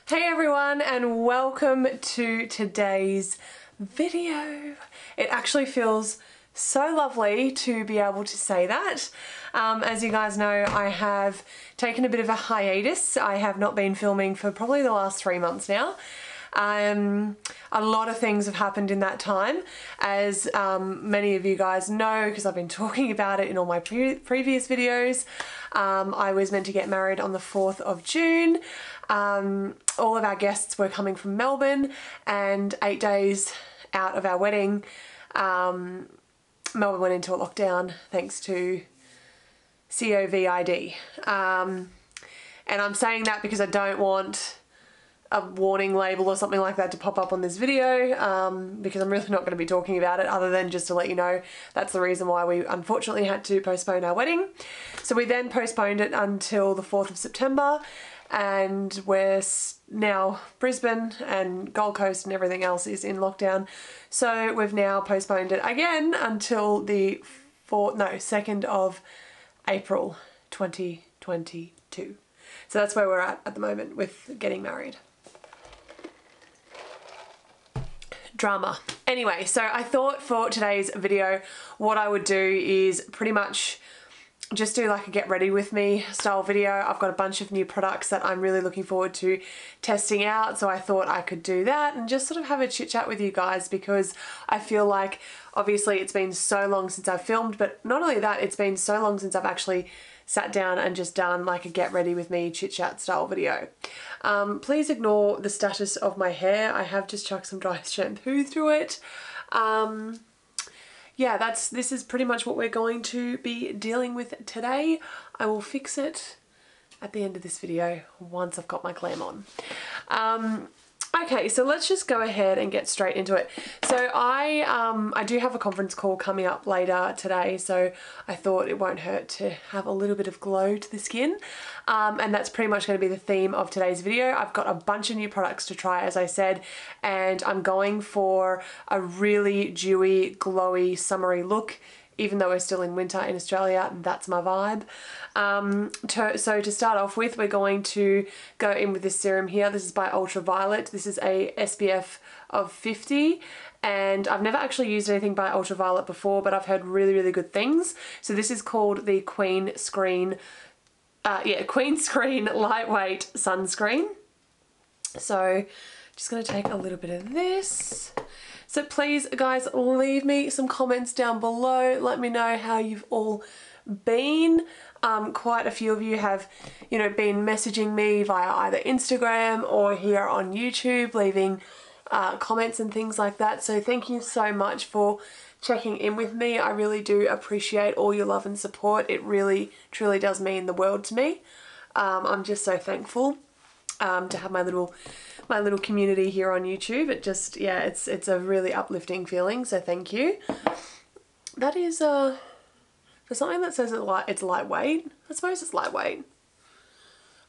Hey everyone, and welcome to today's video. It actually feels so lovely to be able to say that. As you guys know, I have taken a bit of a hiatus. I have not been filming for probably the last 3 months now. A lot of things have happened in that time, as many of you guys know, because I've been talking about it in all my previous videos. I was meant to get married on the 4th of June. All of our guests were coming from Melbourne, and 8 days out of our wedding, Melbourne went into a lockdown thanks to COVID. And I'm saying that because I don't want a warning label or something like that to pop up on this video, because I'm really not going to be talking about it other than just to let you know that's the reason why we unfortunately had to postpone our wedding. So we then postponed it until the 4th of September, and we're now Brisbane and Gold Coast and everything else is in lockdown. So we've now postponed it again until the 2nd of April 2022. So that's where we're at the moment with getting married. Drama. Anyway, so I thought for today's video what I would do is pretty much just do like a get ready with me style video. I've got a bunch of new products that I'm really looking forward to testing out, so I thought I could do that and just sort of have a chit chat with you guys, because I feel like obviously it's been so long since I've filmed, but not only that, it's been so long since I've actually sat down and just done like a get ready with me chit chat style video. Please ignore the status of my hair. I have just chucked some dry shampoo through it. Yeah, this is pretty much what we're going to be dealing with today. I will fix it at the end of this video once I've got my glam on. Okay, so let's just go ahead and get straight into it. So I do have a conference call coming up later today, so I thought it won't hurt to have a little bit of glow to the skin. And that's pretty much going to be the theme of today's video. I've got a bunch of new products to try, as I said, and I'm going for a really dewy, glowy, summery look. Even though we're still in winter in Australia, that's my vibe. So to start off with, we're going to go in with this serum here. This is by Ultraviolet. This is a SPF of 50, and I've never actually used anything by Ultraviolet before, but I've heard really, really good things. So this is called the Queen Screen Lightweight Sunscreen. So just going to take a little bit of this. So please, guys, leave me some comments down below. Let me know how you've all been. Quite a few of you have, been messaging me via either Instagram or here on YouTube, leaving comments and things like that. So thank you so much for checking in with me. I really do appreciate all your love and support. It really, truly does mean the world to me. I'm just so thankful to have my little community here on YouTube. It just, yeah, it's a really uplifting feeling, so thank you. That is for something that says it's lightweight. I suppose it's lightweight.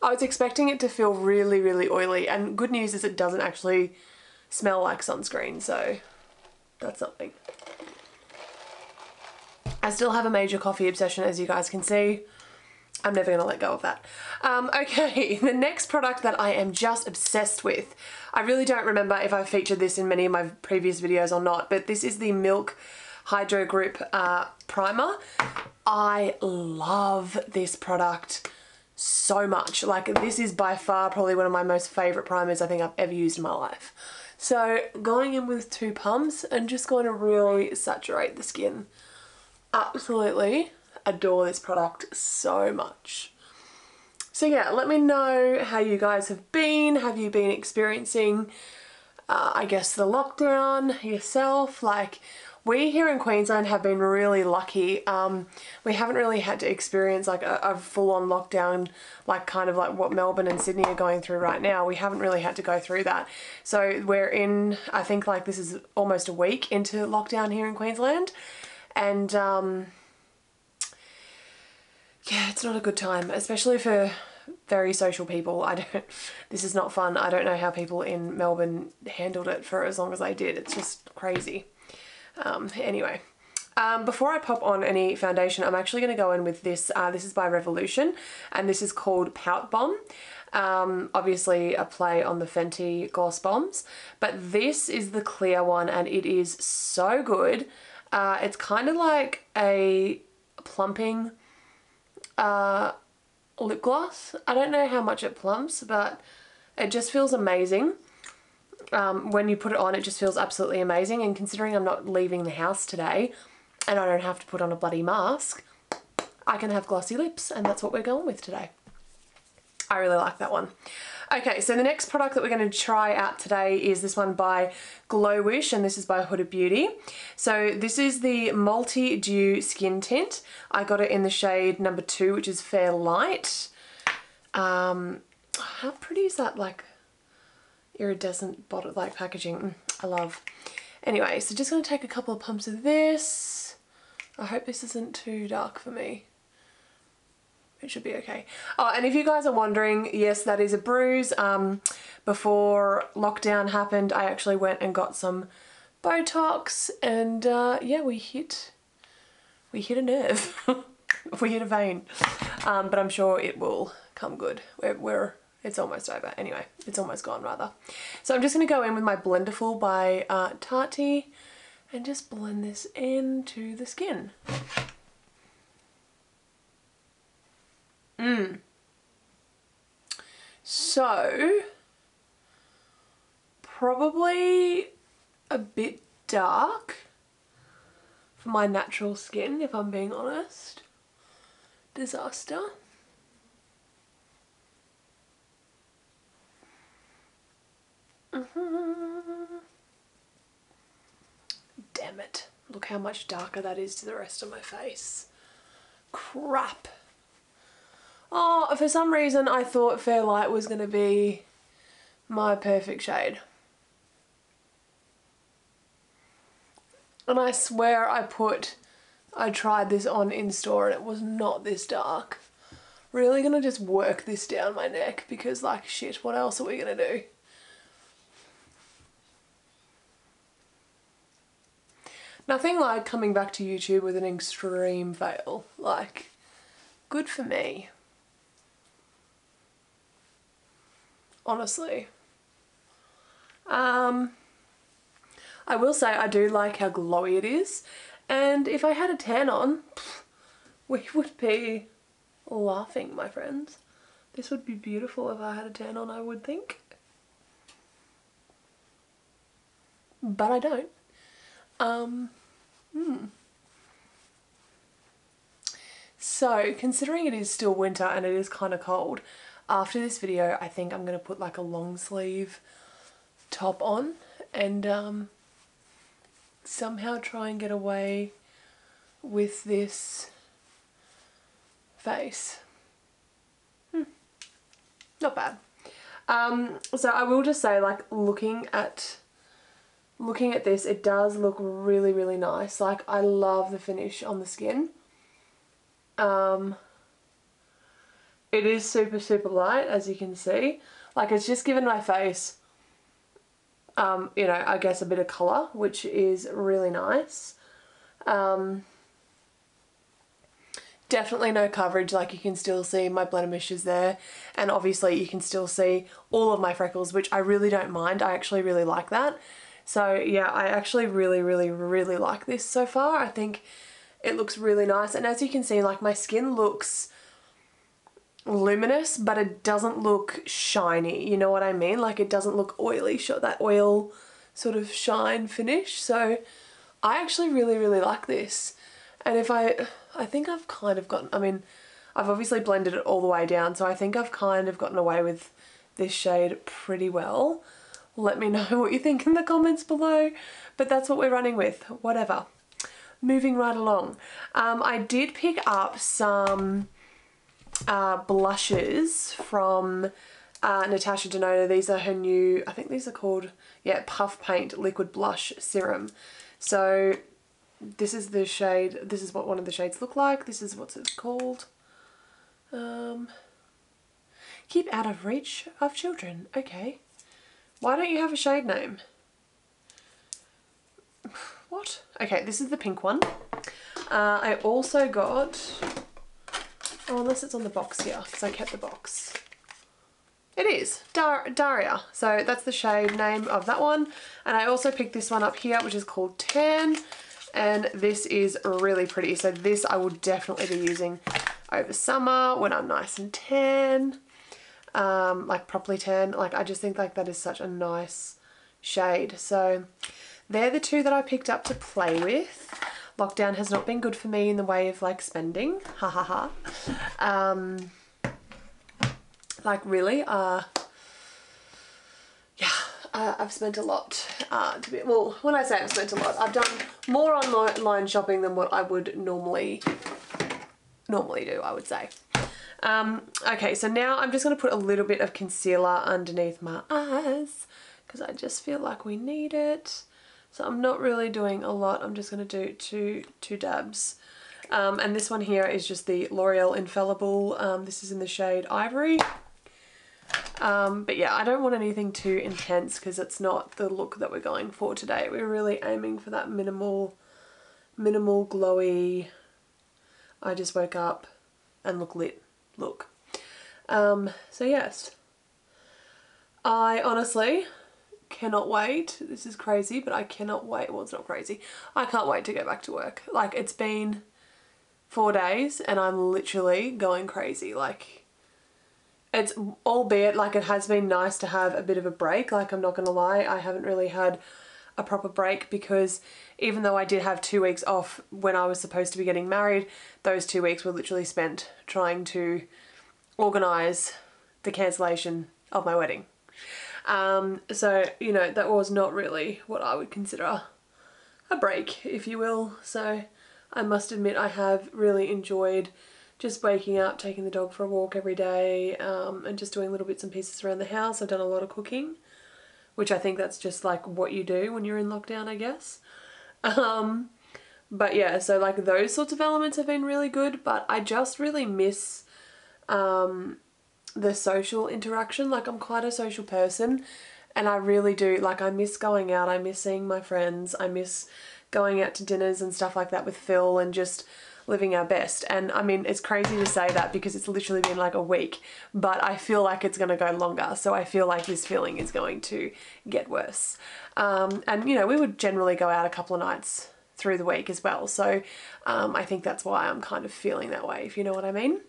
I was expecting it to feel really, really oily, and good news is it doesn't actually smell like sunscreen, so that's something. I still have a major coffee obsession, as you guys can see. I'm never going to let go of that. Okay, the next product that I am just obsessed with, I really don't remember if I've featured this in many of my previous videos or not, but this is the Milk Hydro Grip Primer. I love this product so much. Like, this is by far probably one of my most favourite primers I think I've ever used in my life. So going in with 2 pumps and just going to really saturate the skin. Absolutely adore this product so much. So yeah, let me know how you guys have been. Have you been experiencing, I guess, the lockdown yourself? Like, we here in Queensland have been really lucky. We haven't really had to experience like a full-on lockdown, like kind of like what Melbourne and Sydney are going through right now. We haven't really had to go through that. So we're in, I think like this is almost a week into lockdown here in Queensland. And yeah, it's not a good time, especially for very social people. This is not fun. I don't know how people in Melbourne handled it for as long as they did. It's just crazy. Anyway, before I pop on any foundation, I'm actually going to go in with this. This is by Revolution, and this is called Pout Bomb. Obviously a play on the Fenty Gloss Bombs, but this is the clear one and it is so good. It's kind of like a plumping lip gloss. I don't know how much it plumps, but it just feels amazing. When you put it on, it just feels absolutely amazing, and considering I'm not leaving the house today and I don't have to put on a bloody mask, I can have glossy lips, and that's what we're going with today. I really like that one. Okay, so the next product that we're going to try out today is this one by Glow Wish, and this is by Beauty. So this is the Multi Dew Skin Tint. I got it in the shade number 2, which is Fair Light. How pretty is that, like, iridescent bottle, like, packaging? I love. Anyway, so just going to take a couple of pumps of this. I hope this isn't too dark for me. It should be okay. Oh, and if you guys are wondering, yes, that is a bruise. Before lockdown happened, I actually went and got some Botox, and yeah, we hit a nerve. We hit a vein. But I'm sure it will come good. It's almost over. Anyway, it's almost gone rather. So I'm just going to go in with my Blenderful by Tarte and just blend this into the skin. So, probably a bit dark for my natural skin, if I'm being honest. Disaster. Damn it. Look how much darker that is to the rest of my face. Crap. Oh, for some reason I thought Fair Light was going to be my perfect shade. And I swear I tried this on in store and it was not this dark. Really gonna just work this down my neck because, like, shit, what else are we gonna do? Nothing like coming back to YouTube with an extreme fail. Like, good for me. Honestly. I will say I do like how glowy it is, and if I had a tan on, we would be laughing, my friends. This would be beautiful if I had a tan on, I would think. But I don't. So, considering it is still winter and it is kind of cold, after this video I think I'm going to put like a long sleeve top on and somehow try and get away with this face. Not bad. So I will just say, like, looking at this, it does look really, really nice. Like, I love the finish on the skin. It is super, super light, as you can see. Like, it's just given my face, you know, I guess a bit of colour, which is really nice. Definitely no coverage, like you can still see my blemishes there, and obviously you can still see all of my freckles, which I really don't mind. I actually really like that. So yeah, I actually really, really, really like this so far. I think it looks really nice, and as you can see, like, my skin looks luminous, but it doesn't look shiny, you know what I mean? Like, it doesn't look oily, that oil sort of shine finish. So I actually really, really like this. And if I think I've kind of gotten, I mean, I've obviously blended it all the way down, so I think I've kind of gotten away with this shade pretty well. Let me know what you think in the comments below, but that's what we're running with, whatever. Moving right along. I did pick up some blushes from Natasha Denona. These are her new, I think these are called, yeah, Puff Paint Liquid Blush Serum. So this is the shade, this is what one of the shades look like. This is what's it called. Keep out of reach of children. Okay. Why don't you have a shade name? What? Okay, this is the pink one. I also got, oh, unless it's on the box here, because I kept the box. It is Daria. So that's the shade name of that one. And I also picked this one up here, which is called Tan. And this is really pretty. So this I will definitely be using over summer when I'm nice and tan. Like properly tan. Like I just think like that is such a nice shade. So they're the two that I picked up to play with. Lockdown has not been good for me in the way of like spending. Ha ha ha. Like really, yeah, I've spent a lot. Well, when I say I've spent a lot, I've done more online shopping than what I would normally do, I would say. Okay, so now I'm just going to put a little bit of concealer underneath my eyes because I just feel like we need it. So I'm not really doing a lot. I'm just going to do two dabs. And this one here is just the L'Oreal Infallible. This is in the shade Ivory. But yeah, I don't want anything too intense because it's not the look that we're going for today. We're really aiming for that minimal glowy, I just woke up and look lit look. So yes, I honestly cannot wait. This is crazy, but I cannot wait. Well, it's not crazy. I can't wait to go back to work. Like it's been 4 days and I'm literally going crazy. Like it's, albeit like it has been nice to have a bit of a break. Like I'm not gonna lie, I haven't really had a proper break because even though I did have 2 weeks off when I was supposed to be getting married, those 2 weeks were literally spent trying to organise the cancellation of my wedding. So, you know, that was not really what I would consider a break, if you will. So I must admit I have really enjoyed just waking up, taking the dog for a walk every day, and just doing little bits and pieces around the house. I've done a lot of cooking, which I think that's just like what you do when you're in lockdown, I guess. But yeah, so like those sorts of elements have been really good, but I just really miss the social interaction. Like I'm quite a social person and I really do, like I miss going out, I miss seeing my friends, I miss going out to dinners and stuff like that with Phil and just living our best. And I mean, it's crazy to say that because it's literally been like a week, but I feel like it's going to go longer. So I feel like this feeling is going to get worse. And you know, we would generally go out a couple of nights through the week as well. So I think that's why I'm kind of feeling that way, if you know what I mean.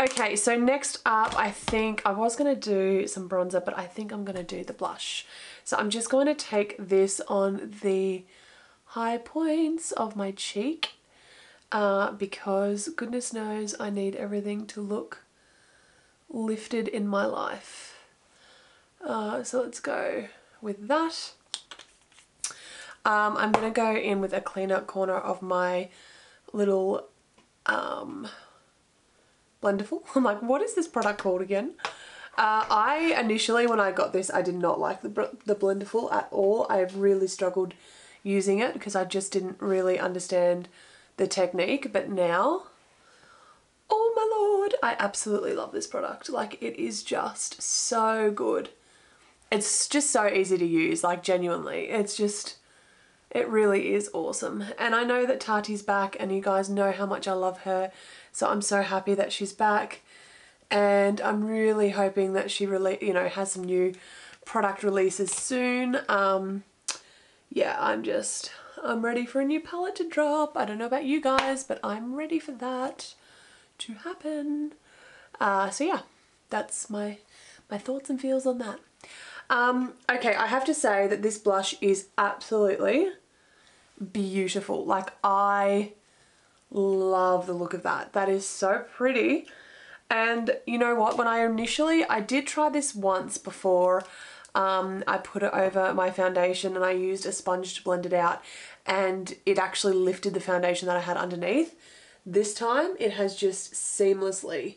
Okay, so next up, I think I was going to do some bronzer, but I think I'm going to do the blush. So I'm just going to take this on the high points of my cheek because goodness knows I need everything to look lifted in my life. So let's go with that. I'm going to go in with a cleaner corner of my little Blenderful. I'm like, what is this product called again? I initially, when I got this, I did not like the Blenderful at all. I've really struggled using it because I just didn't really understand the technique. But now, oh my lord, I absolutely love this product. Like it is just so good. It's just so easy to use, like genuinely. It's just, it really is awesome. And I know that Tati's back and you guys know how much I love her. So I'm so happy that she's back and I'm really hoping that she has some new product releases soon. Yeah, I'm ready for a new palette to drop. I don't know about you guys, but I'm ready for that to happen. So yeah, that's my thoughts and feels on that. Okay, I have to say that this blush is absolutely beautiful. Like I love the look of that. That is so pretty. And you know what, when I did try this once before, I put it over my foundation and I used a sponge to blend it out and it actually lifted the foundation that I had underneath. This time it has just seamlessly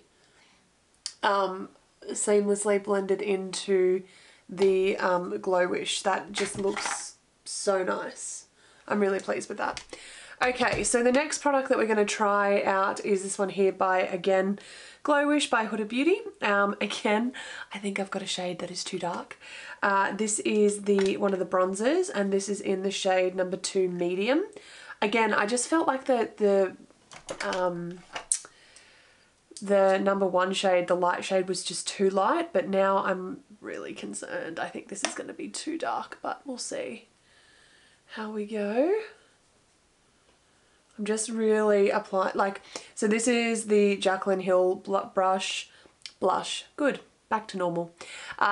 blended into the Glow Wish. That just looks so nice. I'm really pleased with that. Okay, so the next product that we're going to try out is this one here by, again, Glow Wish by RoarBeauty. Again, I think I've got a shade that is too dark. This is one of the bronzers, and this is in the shade number 2 medium. Again, I just felt like the the number 1 shade, the light shade, was just too light, but now I'm really concerned. I think this is going to be too dark, but we'll see how we go. I'm just really applying, like, so this is the Jaclyn Hill blush. Good, back to normal.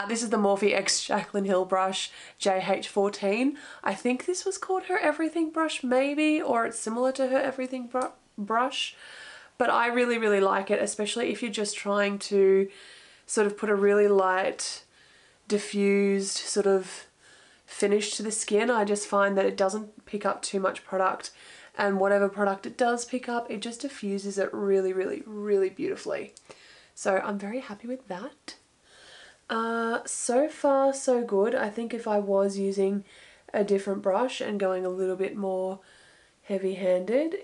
This is the Morphe X Jaclyn Hill brush, JH14. I think this was called her Everything brush, maybe, or it's similar to her Everything brush. But I really, really like it, especially if you're just trying to sort of put a really light, diffused sort of finish to the skin. I just find that it doesn't pick up too much product, and whatever product it does pick up, it just diffuses it really, really, really beautifully. So I'm very happy with that. So far, so good. I think if I was using a different brush and going a little bit more heavy-handed,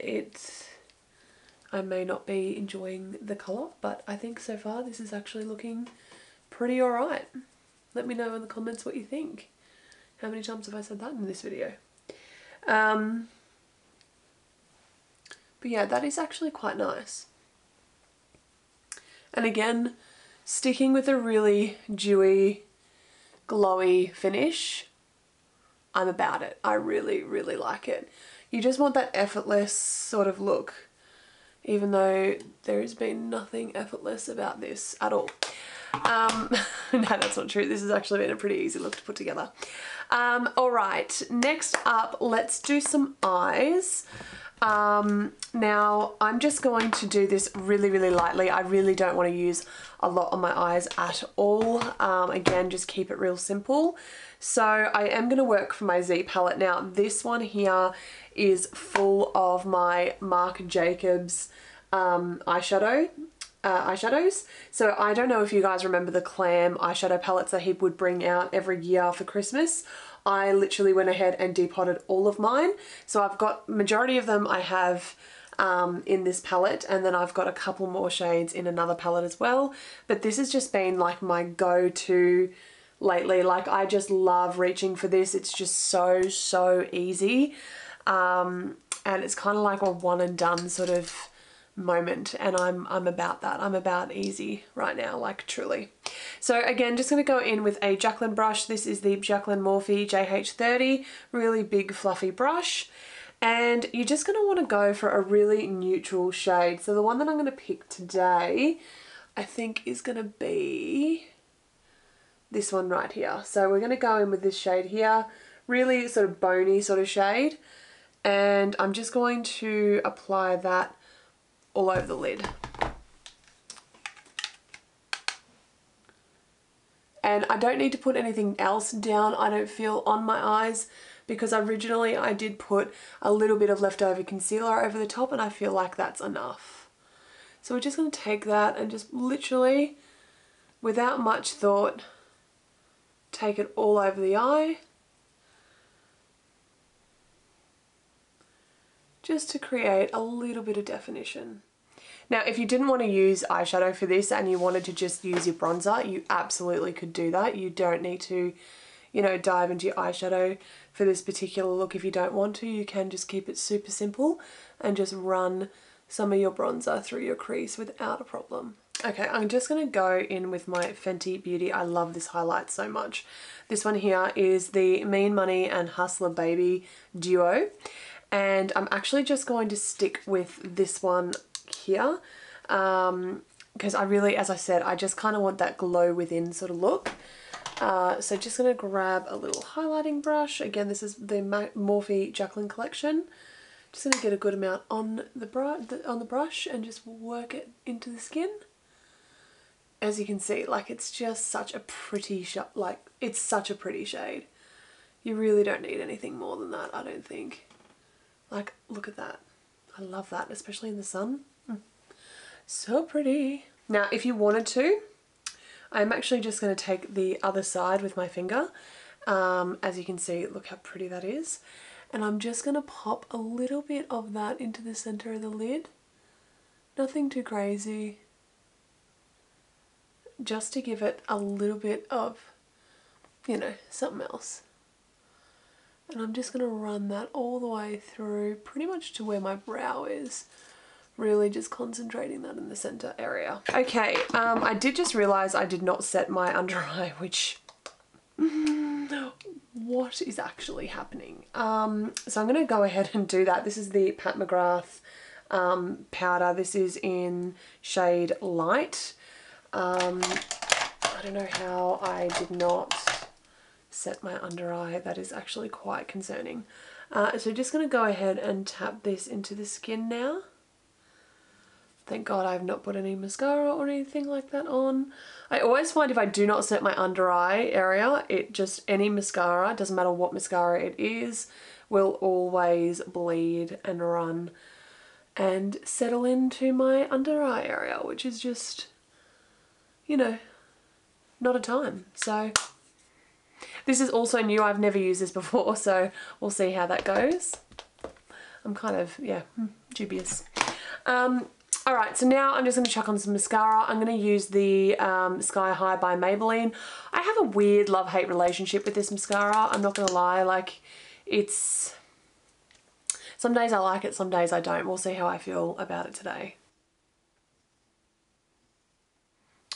I may not be enjoying the colour, but I think so far this is actually looking pretty alright. Let me know in the comments what you think. How many times have I said that in this video? But yeah, that is actually quite nice. And again, sticking with a really dewy, glowy finish, I'm about it. I really, really like it. You just want that effortless sort of look, even though there has been nothing effortless about this at all. No, that's not true. This has actually been a pretty easy look to put together. Alright, next up, let's do some eyes. Now, I'm just going to do this really, really lightly. I really don't want to use a lot on my eyes at all. Again, just keep it real simple. So I am going to work from my Z palette. Now, this one here is full of my Marc Jacobs eyeshadows. So I don't know if you guys remember the clam eyeshadow palettes that he would bring out every year for Christmas. I literally went ahead and depotted all of mine. So I've got majority of them I have in this palette, and then I've got a couple more shades in another palette as well. But this has just been like my go-to lately. Like, I just love reaching for this. It's just so easy. And it's kind of like a one and done sort of moment, and I'm about that. I'm about easy right now, like, truly. So again, just going to go in with a Jaclyn brush. This is the Jaclyn Morphe JH30, really big fluffy brush, and you're just going to want to go for a really neutral shade. So the one that I'm going to pick today, I think, is going to be this one right here. So we're going to go in with this shade here, really sort of bony sort of shade, and I'm just going to apply that all over the lid. And I don't need to put anything else down, I don't feel, on my eyes, because originally I did put a little bit of leftover concealer over the top, and I feel like that's enough. So we're just going to take that and just literally, without much thought, take it all over the eye, just to create a little bit of definition. Now, if you didn't want to use eyeshadow for this and you wanted to just use your bronzer, you absolutely could do that. You don't need to, you know, dive into your eyeshadow for this particular look. If you don't want to, you can just keep it super simple and just run some of your bronzer through your crease without a problem. Okay, I'm just going to go in with my Fenty Beauty. I love this highlight so much. This one here is the Mean Money and Hustler Baby duo. And I'm actually just going to stick with this one here, because I really, as I said, I just kind of want that glow within sort of look. So just going to grab a little highlighting brush. Again, this is the Morphe Jaclyn collection. Just going to get a good amount on the brush and just work it into the skin. As you can see, like, it's just such a pretty shot. Like, it's such a pretty shade. You really don't need anything more than that, I don't think. Like, look at that. I love that, especially in the sun. So pretty. Now, if you wanted to, I'm actually just going to take the other side with my finger. As you can see, look how pretty that is. And I'm just going to pop a little bit of that into the center of the lid. Nothing too crazy. Just to give it a little bit of, you know, something else. And I'm just going to run that all the way through, pretty much to where my brow is. Really just concentrating that in the center area. Okay, I did just realize I did not set my under eye, which what is actually happening? So I'm gonna go ahead and do that. This is the Pat McGrath powder. This is in shade Light. I don't know how I did not set my under eye. That is actually quite concerning. So just gonna go ahead and tap this into the skin now. Thank God I've not put any mascara or anything like that on. I always find if I do not set my under eye area, it just, any mascara, doesn't matter what mascara it is, will always bleed and run and settle into my under eye area, which is just, you know, not a time. So this is also new. I've never used this before, so we'll see how that goes. I'm kind of, yeah, dubious. Alright, so now I'm just going to chuck on some mascara. I'm going to use the Sky High by Maybelline. I have a weird love-hate relationship with this mascara. I'm not going to lie, like, it's... some days I like it, some days I don't. We'll see how I feel about it today.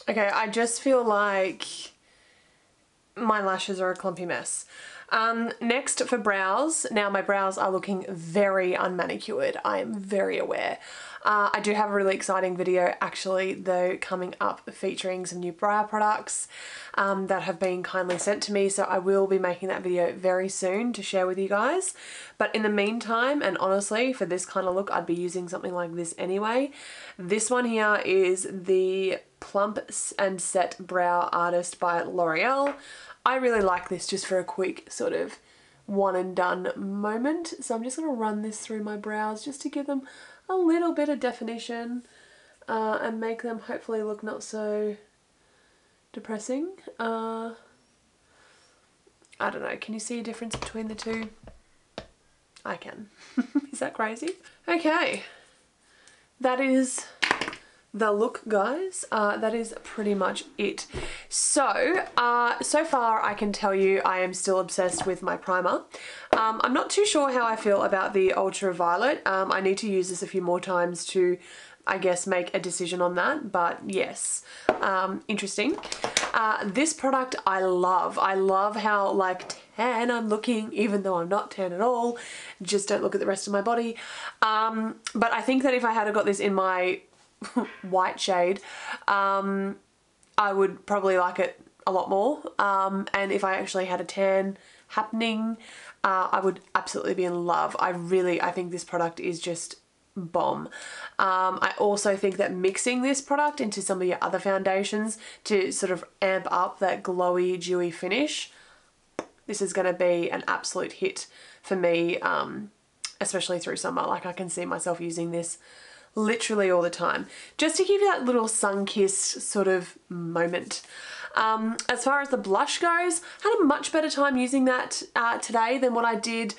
Okay, I just feel like my lashes are a clumpy mess. Next for brows. Now my brows are looking very unmanicured. I am very aware. I do have a really exciting video actually though coming up featuring some new brow products that have been kindly sent to me, so I will be making that video very soon to share with you guys. But in the meantime, and honestly for this kind of look I'd be using something like this anyway. This one here is the Plump and Set Brow Artist by L'Oreal. I really like this just for a quick sort of one and done moment. So I'm just going to run this through my brows just to give them a little bit of definition and make them hopefully look not so depressing. I don't know, can you see a difference between the two? I can. Is that crazy? Okay, that is the look, guys. That is pretty much it. So, so far I can tell you I am still obsessed with my primer. I'm not too sure how I feel about the Ultraviolet. I need to use this a few more times to, I guess, make a decision on that, but yes, interesting. This product I love. I love how like tan I'm looking, even though I'm not tan at all. Just don't look at the rest of my body. But I think that if I had got this in my white shade, I would probably like it a lot more, and if I actually had a tan happening, I would absolutely be in love. I think this product is just bomb. I also think that mixing this product into some of your other foundations to sort of amp up that glowy, dewy finish, this is going to be an absolute hit for me, especially through summer. Like, I can see myself using this literally all the time, just to give you that little sun-kissed sort of moment. As far as the blush goes, I had a much better time using that today than what I did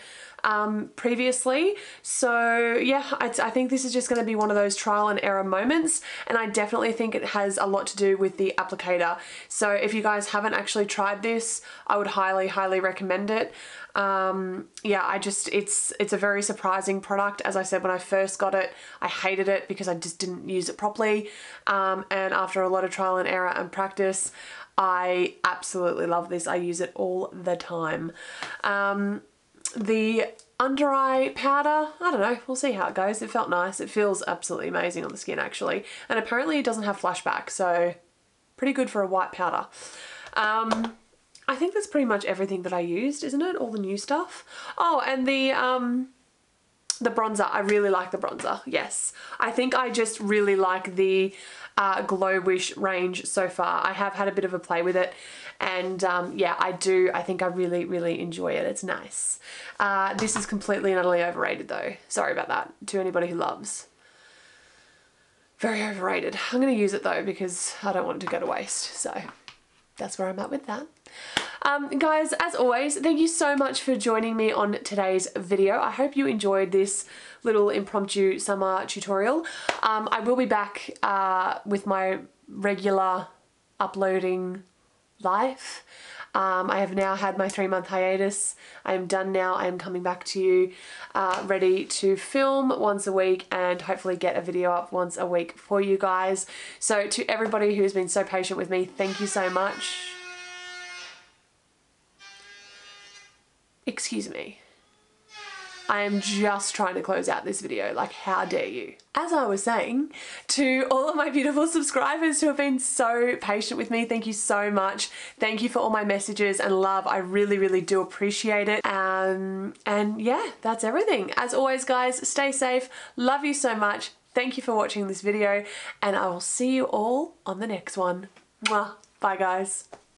previously. So yeah, I think this is just going to be one of those trial and error moments, and I definitely think it has a lot to do with the applicator. So if you guys haven't actually tried this, I would highly recommend it. Yeah, it's a very surprising product. As I said, when I first got it, I hated it because I just didn't use it properly, and after a lot of trial and error and practice, I absolutely love this. I use it all the time. The under eye powder, I don't know, we'll see how it goes. It felt nice. It feels absolutely amazing on the skin actually, and apparently it doesn't have flashback, so pretty good for a white powder. I think that's pretty much everything that I used, isn't it? All the new stuff. Oh, and the bronzer. I really like the bronzer. Yes. I think I just really like the Glow Wish range so far. I have had a bit of a play with it, and yeah, I think I really enjoy it. It's nice. This is completely and utterly overrated though. Sorry about that to anybody who loves. Very overrated. I'm going to use it though because I don't want it to go to waste. So that's where I'm at with that. Guys, as always, thank you so much for joining me on today's video. I hope you enjoyed this little impromptu summer tutorial. I will be back with my regular uploading life I have now had my 3-month hiatus. I am done now. I am coming back to you ready to film once a week and hopefully get a video up once a week for you guys. So to everybody who has been so patient with me, thank you so much. Excuse me. I am just trying to close out this video, like how dare you. As I was saying, to all of my beautiful subscribers who have been so patient with me, thank you so much. Thank you for all my messages and love. I really, really do appreciate it. And yeah, that's everything. As always, guys, stay safe. Love you so much. Thank you for watching this video and I will see you all on the next one. Mwah. Bye, guys.